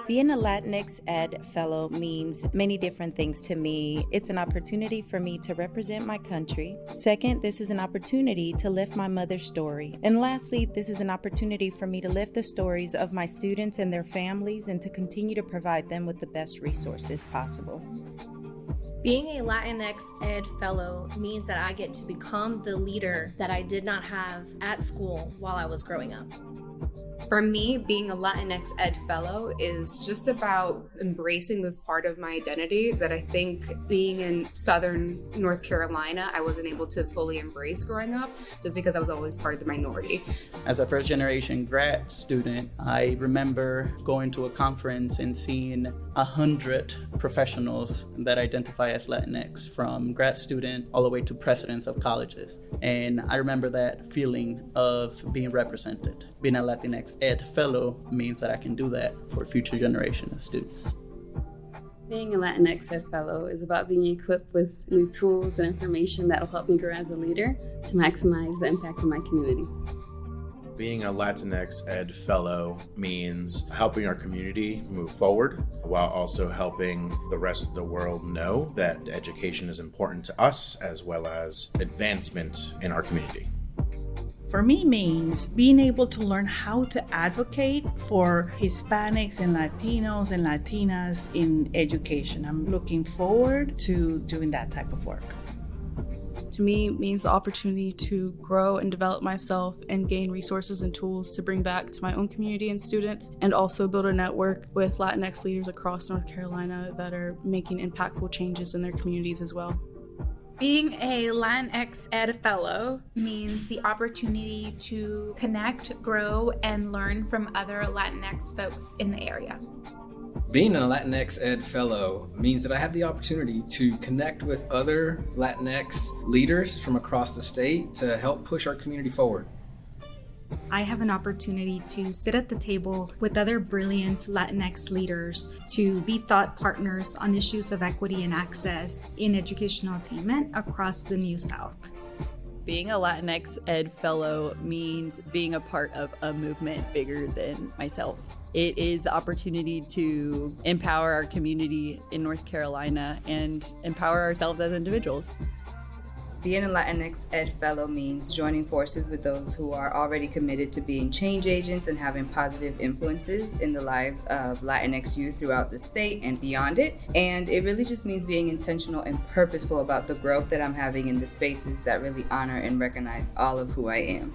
Being a LatinxEd Fellow means many different things to me. It's an opportunity for me to represent my country. Second, this is an opportunity to lift my mother's story. And lastly, this is an opportunity for me to lift the stories of my students and their families and to continue to provide them with the best resources possible. Being a LatinxEd Fellow means that I get to become the leader that I did not have at school while I was growing up. For me, being a LatinxEd Fellow is just about embracing this part of my identity that I think being in Southern North Carolina, I wasn't able to fully embrace growing up just because I was always part of the minority. As a first generation grad student, I remember going to a conference and seeing 100 professionals that identify as Latinx, from grad student all the way to presidents of colleges. And I remember that feeling of being represented. Being a LatinxEd Fellow means that I can do that for future generation of students. Being a LatinxEd Fellow is about being equipped with new tools and information that will help me grow as a leader to maximize the impact of my community. Being a LatinxEd Fellow means helping our community move forward while also helping the rest of the world know that education is important to us as well as advancement in our community. For me means being able to learn how to advocate for Hispanics and Latinos and Latinas in education. I'm looking forward to doing that type of work. To me, it means the opportunity to grow and develop myself and gain resources and tools to bring back to my own community and students, and also build a network with Latinx leaders across North Carolina that are making impactful changes in their communities as well. Being a LatinxEd Fellow means the opportunity to connect, grow, and learn from other Latinx folks in the area. Being a LatinxEd Fellow means that I have the opportunity to connect with other Latinx leaders from across the state to help push our community forward. I have an opportunity to sit at the table with other brilliant Latinx leaders to be thought partners on issues of equity and access in educational attainment across the New South. Being a LatinxEd Fellow means being a part of a movement bigger than myself. It is the opportunity to empower our community in North Carolina and empower ourselves as individuals. Being a LatinxEd Fellow means joining forces with those who are already committed to being change agents and having positive influences in the lives of Latinx youth throughout the state and beyond it. And it really just means being intentional and purposeful about the growth that I'm having in the spaces that really honor and recognize all of who I am.